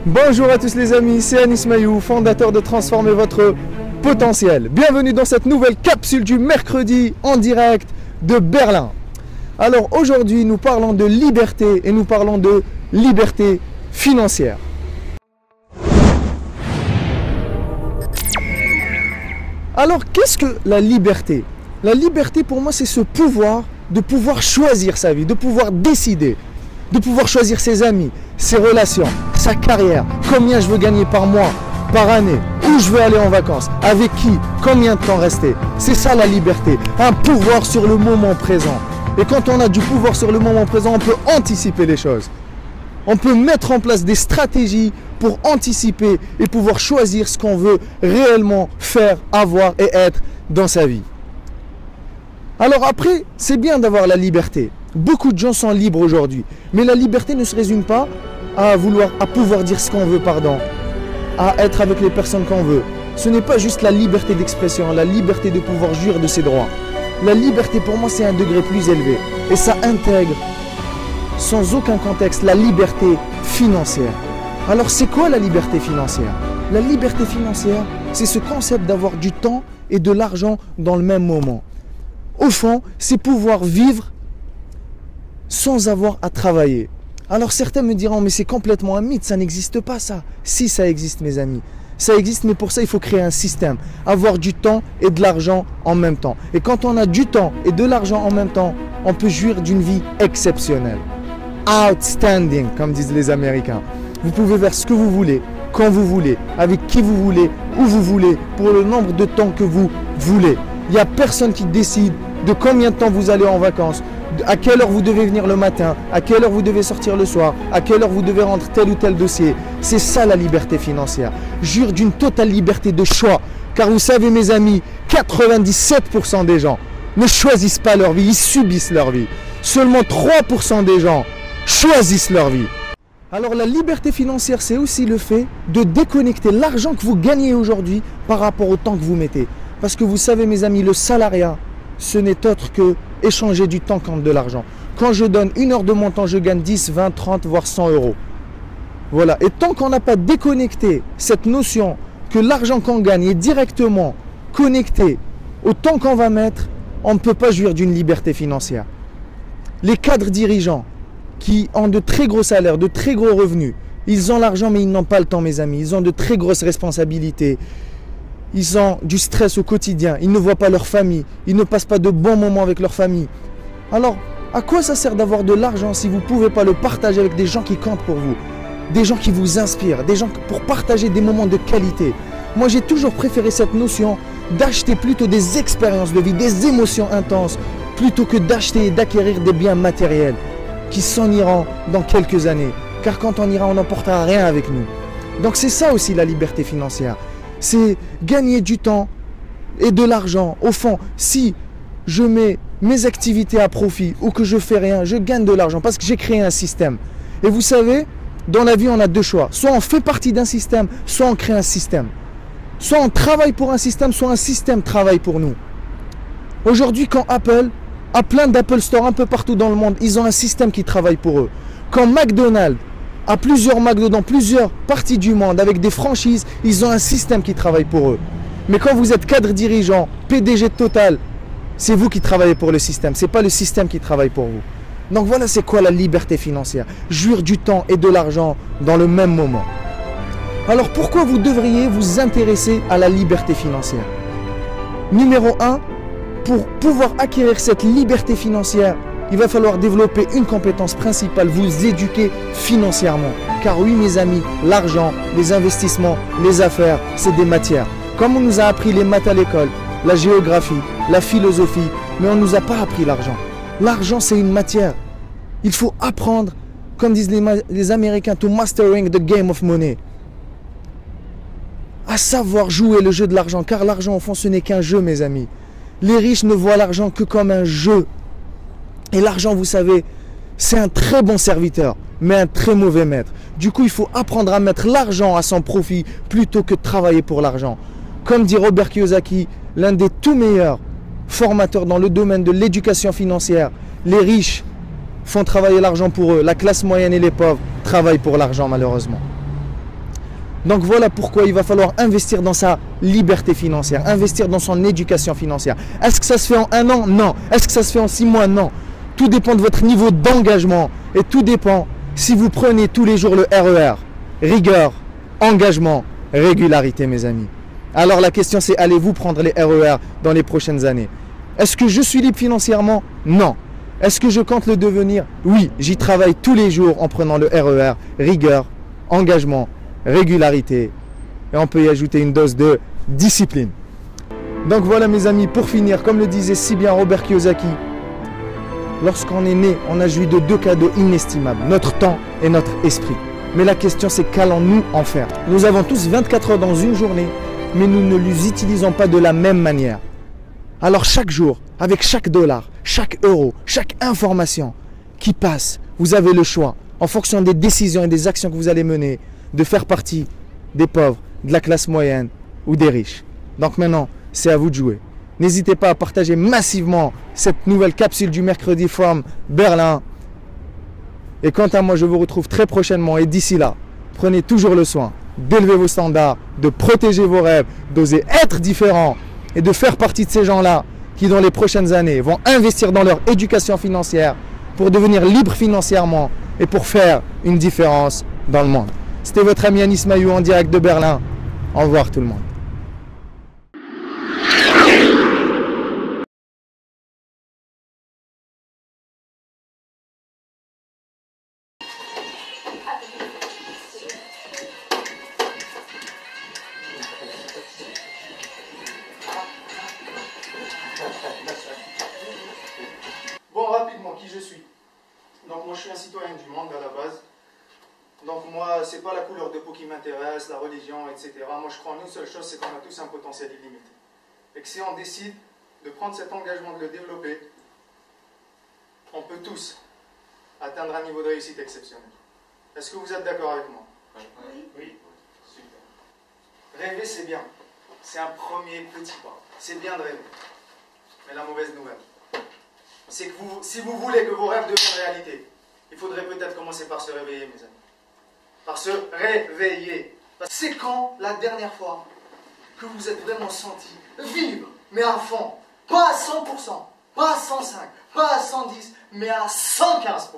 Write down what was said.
Bonjour à tous les amis, c'est Anis Mayou, fondateur de Transformer votre potentiel. Bienvenue dans cette nouvelle capsule du mercredi en direct de Berlin. Alors aujourd'hui nous parlons de liberté et nous parlons de liberté financière. Alors qu'est-ce que la liberté? La liberté pour moi c'est ce pouvoir de pouvoir choisir sa vie, de pouvoir décider, de pouvoir choisir ses amis, ses relations, sa carrière, combien je veux gagner par mois, par année, où je veux aller en vacances, avec qui, combien de temps rester. C'est ça la liberté, un pouvoir sur le moment présent. Et quand on a du pouvoir sur le moment présent, on peut anticiper les choses. On peut mettre en place des stratégies pour anticiper et pouvoir choisir ce qu'on veut réellement faire, avoir et être dans sa vie. Alors après, c'est bien d'avoir la liberté. Beaucoup de gens sont libres aujourd'hui. Mais la liberté ne se résume pas à pouvoir dire ce qu'on veut, à être avec les personnes qu'on veut. Ce n'est pas juste la liberté d'expression, la liberté de pouvoir jouir de ses droits. La liberté pour moi c'est un degré plus élevé. Et ça intègre sans aucun contexte la liberté financière. Alors c'est quoi la liberté financière? La liberté financière, c'est ce concept d'avoir du temps et de l'argent dans le même moment. Au fond, c'est pouvoir vivre sans avoir à travailler. Alors certains me diront, mais c'est complètement un mythe, ça n'existe pas ça. Si, ça existe mes amis. Ça existe, mais pour ça il faut créer un système. Avoir du temps et de l'argent en même temps. Et quand on a du temps et de l'argent en même temps, on peut jouir d'une vie exceptionnelle. Outstanding, comme disent les Américains. Vous pouvez faire ce que vous voulez, quand vous voulez, avec qui vous voulez, où vous voulez, pour le nombre de temps que vous voulez. Il n'y a personne qui décide de combien de temps vous allez en vacances, à quelle heure vous devez venir le matin, à quelle heure vous devez sortir le soir, à quelle heure vous devez rendre tel ou tel dossier. C'est ça la liberté financière. Jure d'une totale liberté de choix. Car vous savez mes amis, 97% des gens ne choisissent pas leur vie, ils subissent leur vie. Seulement 3% des gens choisissent leur vie. Alors la liberté financière, c'est aussi le fait de déconnecter l'argent que vous gagnez aujourd'hui par rapport au temps que vous mettez. Parce que vous savez mes amis, le salariat, ce n'est autre que échanger du temps contre de l'argent. Quand je donne 1 heure de mon temps, je gagne 10, 20, 30, voire 100 euros. Voilà. Et tant qu'on n'a pas déconnecté cette notion que l'argent qu'on gagne est directement connecté au temps qu'on va mettre, on ne peut pas jouir d'une liberté financière. Les cadres dirigeants qui ont de très gros salaires, de très gros revenus, ils ont l'argent mais ils n'ont pas le temps mes amis. Ils ont de très grosses responsabilités. Ils ont du stress au quotidien, ils ne voient pas leur famille, ils ne passent pas de bons moments avec leur famille. Alors, à quoi ça sert d'avoir de l'argent si vous ne pouvez pas le partager avec des gens qui comptent pour vous, des gens qui vous inspirent, des gens pour partager des moments de qualité? Moi, j'ai toujours préféré cette notion d'acheter plutôt des expériences de vie, des émotions intenses, plutôt que d'acheter et d'acquérir des biens matériels qui s'en iront dans quelques années. Car quand on ira, on n'emportera rien avec nous. Donc c'est ça aussi la liberté financière. C'est gagner du temps et de l'argent. Au fond, si je mets mes activités à profit ou que je fais rien, je gagne de l'argent parce que j'ai créé un système. Et vous savez, dans la vie, on a deux choix. Soit on fait partie d'un système, soit on crée un système. Soit on travaille pour un système, soit un système travaille pour nous. Aujourd'hui, quand Apple a plein d'Apple Store un peu partout dans le monde, ils ont un système qui travaille pour eux. Quand McDonald's à plusieurs McDo dans plusieurs parties du monde avec des franchises, ils ont un système qui travaille pour eux. Mais quand vous êtes cadre dirigeant, PDG de Total, c'est vous qui travaillez pour le système, c'est pas le système qui travaille pour vous. Donc voilà c'est quoi la liberté financière, jouir du temps et de l'argent dans le même moment. Alors pourquoi vous devriez vous intéresser à la liberté financière? Numéro 1, pour pouvoir acquérir cette liberté financière, il va falloir développer une compétence principale, vous éduquer financièrement. Car oui mes amis, l'argent, les investissements, les affaires, c'est des matières. Comme on nous a appris les maths à l'école, la géographie, la philosophie, mais on ne nous a pas appris l'argent. L'argent c'est une matière. Il faut apprendre, comme disent les Américains, to mastering the game of money. À savoir jouer le jeu de l'argent, car l'argent au fond ce n'est qu'un jeu mes amis. Les riches ne voient l'argent que comme un jeu. Et l'argent, vous savez, c'est un très bon serviteur, mais un très mauvais maître. Du coup, il faut apprendre à mettre l'argent à son profit plutôt que de travailler pour l'argent. Comme dit Robert Kiyosaki, l'un des tout meilleurs formateurs dans le domaine de l'éducation financière, les riches font travailler l'argent pour eux. La classe moyenne et les pauvres travaillent pour l'argent malheureusement. Donc voilà pourquoi il va falloir investir dans sa liberté financière, investir dans son éducation financière. Est-ce que ça se fait en 1 an? Non. Est-ce que ça se fait en 6 mois? Non. Tout dépend de votre niveau d'engagement et tout dépend si vous prenez tous les jours le RER. Rigueur, engagement, régularité, mes amis. Alors la question c'est, allez-vous prendre les RER dans les prochaines années? Est-ce que je suis libre financièrement? Non. Est-ce que je compte le devenir? Oui, j'y travaille tous les jours en prenant le RER. Rigueur, engagement, régularité. Et on peut y ajouter une dose de discipline. Donc voilà mes amis, pour finir, comme le disait si bien Robert Kiyosaki, lorsqu'on est né, on a joui de 2 cadeaux inestimables, notre temps et notre esprit. Mais la question c'est, qu'allons-nous en faire? Nous avons tous 24 heures dans une journée, mais nous ne les utilisons pas de la même manière. Alors chaque jour, avec chaque dollar, chaque euro, chaque information qui passe, vous avez le choix, en fonction des décisions et des actions que vous allez mener, de faire partie des pauvres, de la classe moyenne ou des riches. Donc maintenant, c'est à vous de jouer. N'hésitez pas à partager massivement cette nouvelle capsule du mercredi from Berlin. Et quant à moi, je vous retrouve très prochainement. Et d'ici là, prenez toujours le soin d'élever vos standards, de protéger vos rêves, d'oser être différent et de faire partie de ces gens-là qui, dans les prochaines années, vont investir dans leur éducation financière pour devenir libres financièrement et pour faire une différence dans le monde. C'était votre ami Anis Maillot en direct de Berlin. Au revoir tout le monde. Bon, rapidement, qui je suis? Donc moi je suis un citoyen du monde à la base. Donc moi, c'est pas la couleur de peau qui m'intéresse, la religion, etc. Moi je crois en une seule chose, c'est qu'on a tous un potentiel illimité. Et que si on décide de prendre cet engagement, de le développer, on peut tous atteindre un niveau de réussite exceptionnel. Est-ce que vous êtes d'accord avec moi? Oui. Oui. Super. Rêver c'est bien. C'est un premier petit pas. C'est bien de rêver. Mais la mauvaise nouvelle, c'est que si vous voulez que vos rêves deviennent réalité, il faudrait peut-être commencer par se réveiller, mes amis. Par se réveiller. C'est quand la dernière fois que vous êtes vraiment senti vivre, mais à fond, pas à 100%, pas à 105, pas à 110, mais à 115%.